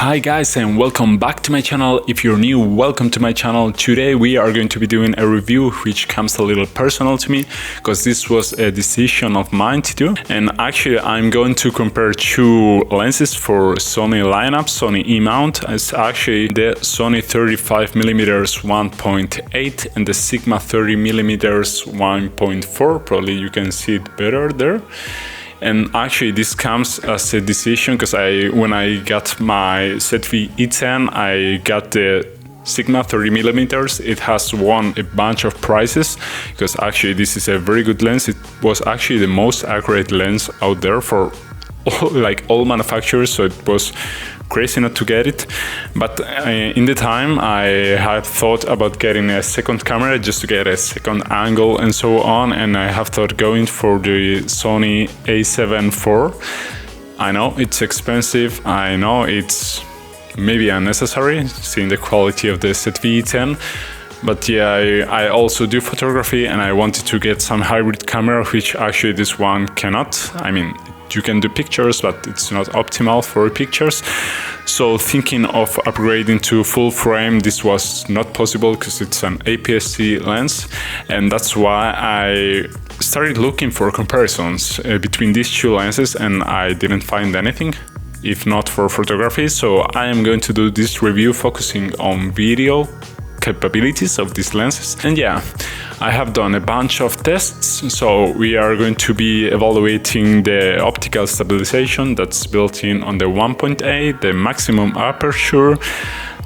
Hi guys, and welcome back to my channel. If you're new, welcome to my channel. Today we are going to be doing a review which comes a little personal to me because this was a decision of mine to do. And actually I'm going to compare two lenses for Sony lineup, Sony E-mount. It's actually the Sony 35mm 1.8 and the Sigma 30mm 1.4. Probably you can see it better there. And actually this comes as a decision because when I got my ZV E10, I got the Sigma 30mm. It has won a bunch of prizes because actually this is a very good lens. It was actually the most accurate lens out there for all manufacturers, so it was crazy not to get it. But in the time I had thought about getting a second camera just to get a second angle and so on, and I have thought going for the Sony A7 IV. I know it's expensive, I know it's maybe unnecessary seeing the quality of the ZV-E10, but yeah, I also do photography and I wanted to get some hybrid camera, which actually this one cannot. I mean, you can do pictures, but it's not optimal for pictures. So thinking of upgrading to full frame, this was not possible because it's an APS-C lens, and that's why I started looking for comparisons between these two lenses, and I didn't find anything, if not for photography. So I am going to do this review focusing on video capabilities of these lenses. And yeah, I have done a bunch of tests, so we are going to be evaluating the optical stabilization that's built in on the 1.8, the maximum aperture,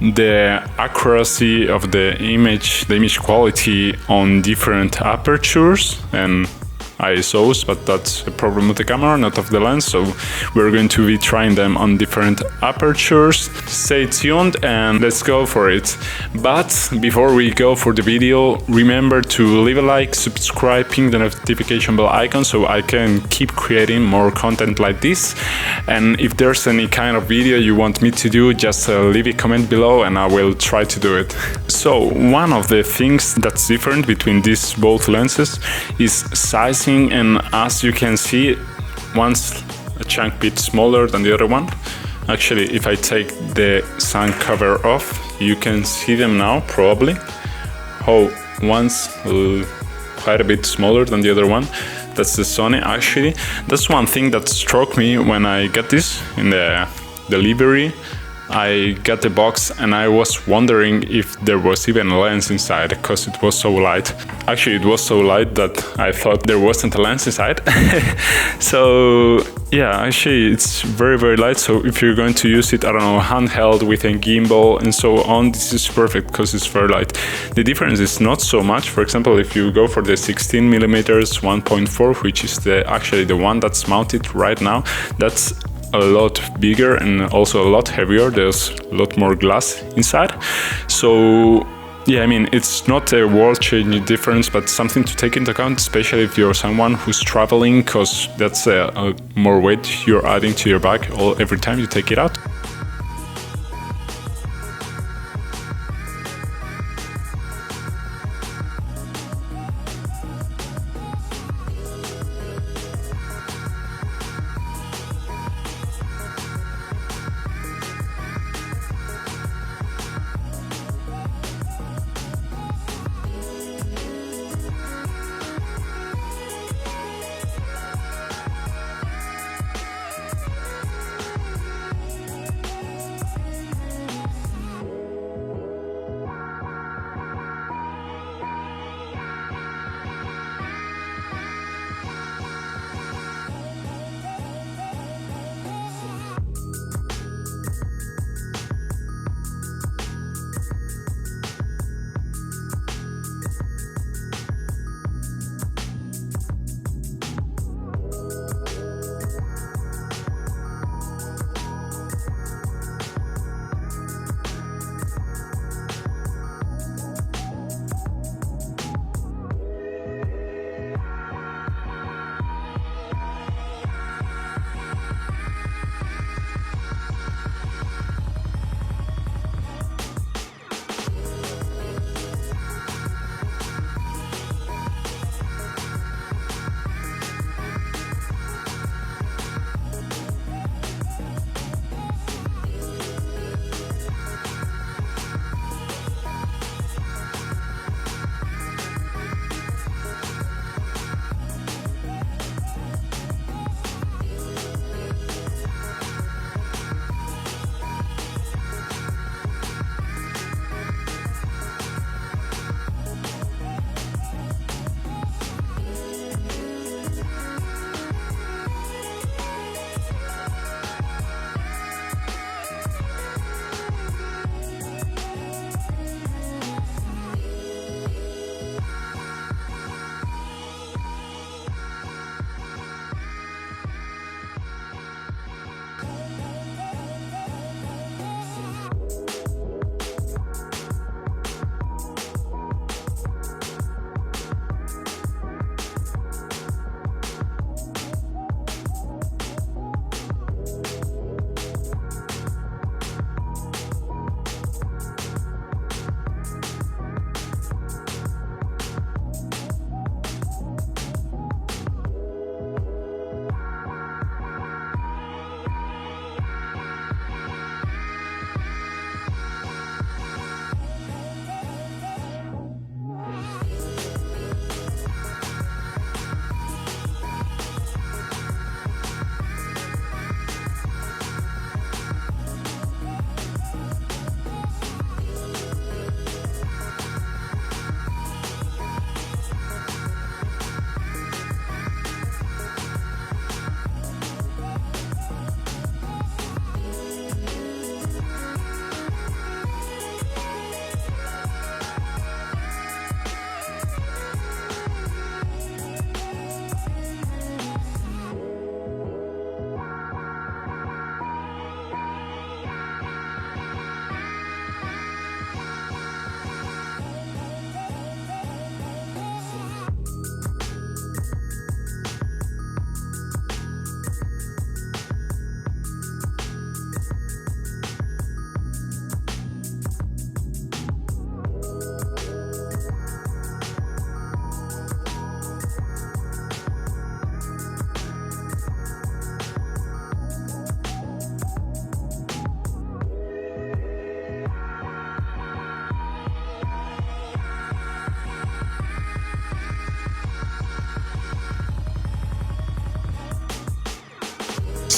the accuracy of the image quality on different apertures and ISOs, but that's a problem with the camera, not of the lens, so we're going to be trying them on different apertures. Stay tuned and let's go for it. But before we go for the video, remember to leave a like, subscribe, ping the notification bell icon so I can keep creating more content like this. And if there's any kind of video you want me to do, just leave a comment below and I will try to do it. So one of the things that's different between these both lenses is sizing. And as you can see, one's a chunk bit smaller than the other one. Actually, if I take the sun cover off, you can see them now probably. Oh, one's quite a bit smaller than the other one. That's the Sony. Actually, that's one thing that struck me when I got this in the delivery. I got the box and I was wondering if there was even a lens inside because it was so light. Actually, it was so light that I thought there wasn't a lens inside. So yeah, actually it's very, very light. So if you're going to use it, I don't know, handheld with a gimbal and so on, this is perfect because it's very light. The difference is not so much. For example, if you go for the 16mm 1.4, which is actually the one that's mounted right now, that's a lot bigger and also a lot heavier. There's a lot more glass inside. So yeah, I mean, it's not a world-changing difference, but something to take into account, especially if you're someone who's traveling, because that's a more weight you're adding to your bag every time you take it out.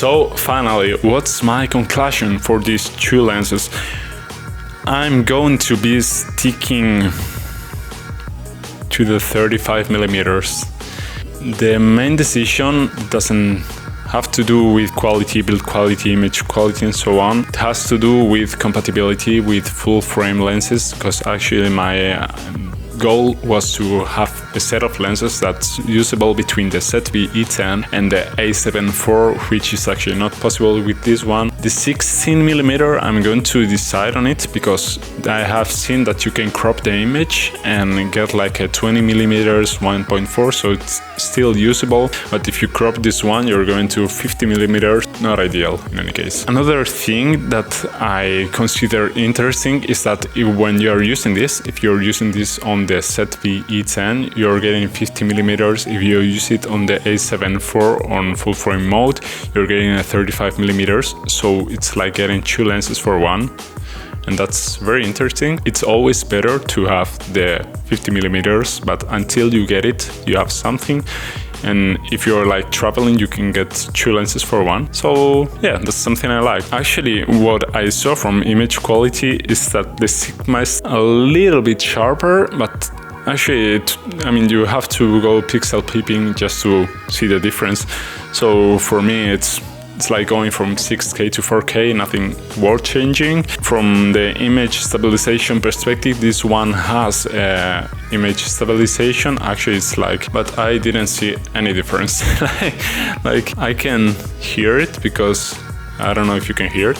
So finally, what's my conclusion for these two lenses? I'm going to be sticking to the 35 millimeters. The main decision doesn't have to do with quality, build quality, image quality, and so on. It has to do with compatibility with full frame lenses, because actually my goal was to have a set of lenses that's usable between the ZV-E10 and the A7 IV, which is actually not possible with this one. The 16mm, I'm going to decide on it because I have seen that you can crop the image and get like a 20mm 1.4, so it's still usable. But if you crop this one, you're going to 50mm, not ideal in any case. Another thing that I consider interesting is that when you are using this, if you're using this on the ZV-E10, you're getting 50mm. If you use it on the A7 IV on full frame mode, you're getting a 35mm. So it's like getting two lenses for one. And that's very interesting. It's always better to have the 50mm, but until you get it, you have something. And if you're like traveling, you can get two lenses for one. So yeah, that's something I like. Actually, what I saw from image quality is that the Sigma is a little bit sharper, but actually, you have to go pixel peeping just to see the difference. So for me, it's like going from 6K to 4K, nothing worth changing. From the image stabilization perspective, this one has image stabilization. Actually, it's like, but I didn't see any difference. like I can hear it because I don't know if you can hear it.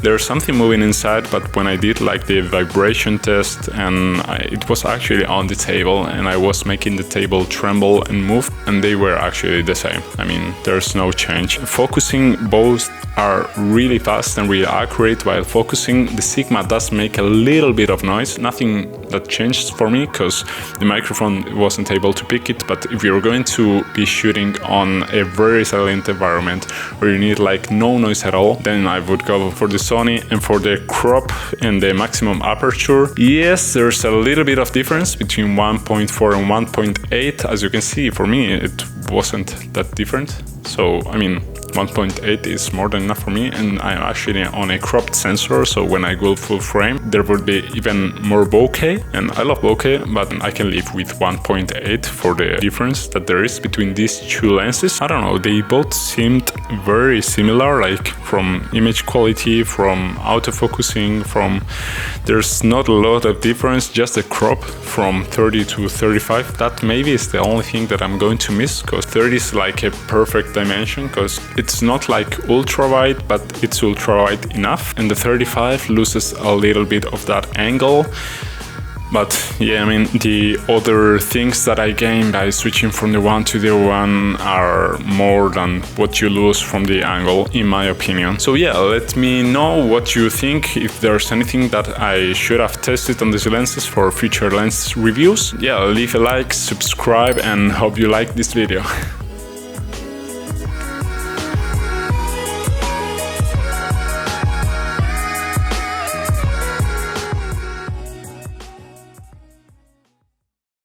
There's something moving inside, but when I did like the vibration test, and it was actually on the table, and I was making the table tremble and move, and they were actually the same. There's no change. Focusing, both are really fast and really accurate while focusing. The Sigma does make a little bit of noise, nothing that changed for me because the microphone wasn't able to pick it. But if you're going to be shooting on a very silent environment where you need like no noise at all, then I would go for the Sony. And for the crop and the maximum aperture, yes, there's a little bit of difference between 1.4 and 1.8. As you can see, for me, it wasn't that different. So, 1.8 is more than enough for me, and I'm actually on a cropped sensor, so when I go full frame, there would be even more bokeh, and I love bokeh, but I can live with 1.8 for the difference that there is between these two lenses. I don't know, they both seemed very similar, like from image quality, from autofocusing, there's not a lot of difference, just a crop from 30 to 35. That maybe is the only thing that I'm going to miss, because 30 is like a perfect dimension, because it's not like ultra wide, but it's ultra wide enough, and the 35 loses a little bit of that angle. But yeah, the other things that I gain by switching from the one to the one are more than what you lose from the angle, in my opinion. So yeah, let me know what you think, if there's anything that I should have tested on these lenses for future lens reviews. Yeah, leave a like, subscribe, and hope you like this video.